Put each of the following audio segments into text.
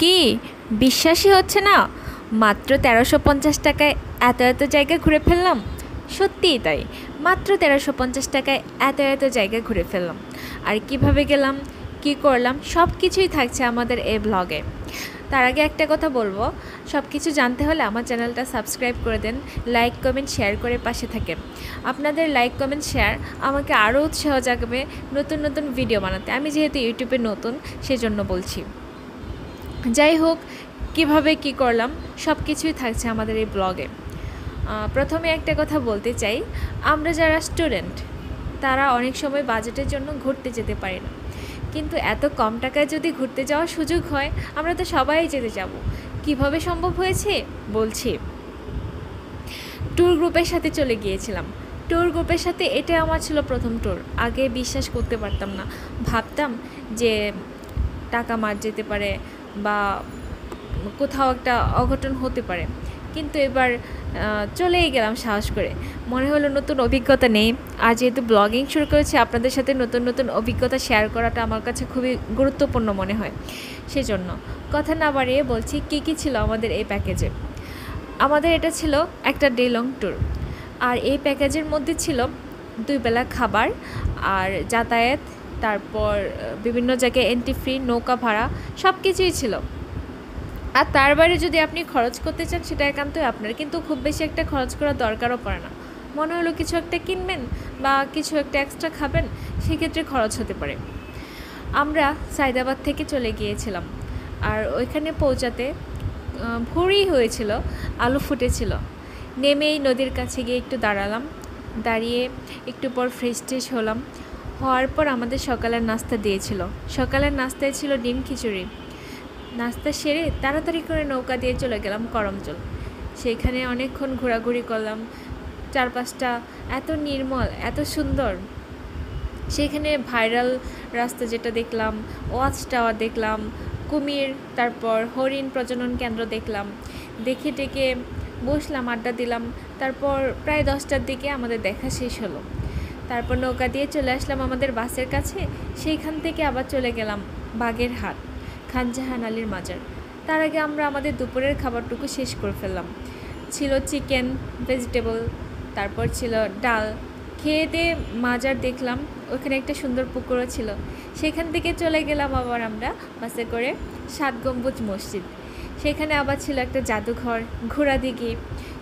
কি বিশ্বাসই হচ্ছে না, মাত্র ১৩৫০ টাকায় এত এত জায়গা ঘুরে ফেললাম। সত্যিই তাই, মাত্র ১৩৫০ টাকায় এত এত জায়গা ঘুরে ফেললাম। আর কিভাবে গেলাম, কি করলাম, সব কিছুই থাকছে আমাদের এই ব্লগে। তার আগে একটা কথা বলবো, সব কিছু জানতে হলে আমার চ্যানেলটা সাবস্ক্রাইব করে দেন, লাইক কমেন্ট শেয়ার করে পাশে থাকেন। আপনাদের লাইক কমেন্ট শেয়ার আমাকে আরও উৎসাহ জাগাবে নতুন নতুন ভিডিও বানাতে। আমি যেহেতু ইউটিউবে নতুন, সেজন্য বলছি। যাই হোক, কিভাবে কি করলাম সব কিছুই থাকছে আমাদের এই ব্লগে। প্রথমে একটা কথা বলতে চাই, আমরা যারা স্টুডেন্ট তারা অনেক সময় বাজেটের জন্য ঘুরতে যেতে পারি না, কিন্তু এত কম টাকায় যদি ঘুরতে যাওয়ার সুযোগ হয় আমরা তো সবাই যেতে যাব। কিভাবে সম্ভব হয়েছে বলছি। ট্যুর গ্রুপের সাথে চলে গিয়েছিলাম। ট্যুর গ্রুপের সাথে এটা আমার ছিল প্রথম ট্যুর। আগে বিশ্বাস করতে পারতাম না, ভাবতাম যে টাকা মার যেতে পারে বা কোথাও একটা অঘটন হতে পারে, কিন্তু এবার চলেই গেলাম সাহস করে। মনে হলো নতুন অভিজ্ঞতা নেই, আর যেহেতু ব্লগিং শুরু করেছি আপনাদের সাথে নতুন নতুন অভিজ্ঞতা শেয়ার করাটা আমার কাছে খুবই গুরুত্বপূর্ণ মনে হয়। সেজন্য কথা না বাড়িয়ে বলছি কী কী ছিল আমাদের এই প্যাকেজে। আমাদের এটা ছিল একটা ডে লং ট্যুর, আর এই প্যাকেজের মধ্যে ছিল 2 বেলা খাবার আর যাতায়াত, তারপর বিভিন্ন জায়গায় এন্ট্রি ফ্রি, নৌকা ভাড়া, সব কিছুই ছিল। আর তার বাইরে যদি আপনি খরচ করতে চান সেটা একান্তই আপনার, কিন্তু খুব বেশি একটা খরচ করার দরকারও পড়ে না। মনে হলো কিছু একটা কিনবেন বা কিছু একটা এক্সট্রা খাবেন, সেক্ষেত্রে খরচ হতে পারে। আমরা সায়দাবাদ থেকে চলে গিয়েছিলাম, আর ওইখানে পৌঁছাতে ভোরই হয়েছিল, আলো ফুটেছিল। নেমেই নদীর কাছে গিয়ে একটু দাঁড়ালাম, দাঁড়িয়ে একটু পর ফ্রেশ ট্রেশ হলাম। হওয়ার পর আমাদের সকালের নাস্তা দিয়েছিল। সকালের নাস্তায় ছিল ডিম খিচুড়ি। নাস্তা সেরে তাড়াতাড়ি করে নৌকা দিয়ে চলে গেলাম করমচল। সেইখানে অনেকক্ষণ ঘোরাঘুরি করলাম। চারপাশটা এত নির্মল, এত সুন্দর। সেখানে ভাইরাল রাস্তা যেটা দেখলাম, ওয়াচ টাওয়ার দেখলাম, কুমির, তারপর হরিণ প্রজনন কেন্দ্র দেখলাম। দেখে টেকে বসলাম, আড্ডা দিলাম। তারপর প্রায় 10টার দিকে আমাদের দেখা শেষ হলো। তারপর নৌকা দিয়ে চলে আসলাম আমাদের বাসের কাছে। সেইখান থেকে আবার চলে গেলাম বাগেরহাট, খানজাহান আলীর মাজার। তার আগে আমরা আমাদের দুপুরের খাবারটুকু শেষ করে ফেললাম। ছিল চিকেন, ভেজিটেবল, তারপর ছিল ডাল। খেয়ে দিয়ে মাজার দেখলাম, ওখানে একটা সুন্দর পুকুরও ছিল। সেখান থেকে চলে গেলাম আবার আমরা বাসে করে 7 গম্বুজ মসজিদ। সেখানে আবার ছিল একটা জাদুঘর, ঘোড়া দিঘি।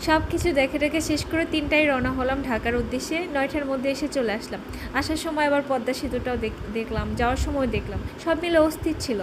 সব কিছু দেখে দেখে শেষ করে 3টায় রওনা হলাম ঢাকার উদ্দেশ্যে। 9টার মধ্যে এসে চলে আসলাম। আসার সময় আবার পদ্মা সেতুটাও দেখলাম, যাওয়ার সময় দেখলাম। সব মিলে অস্থির ছিল।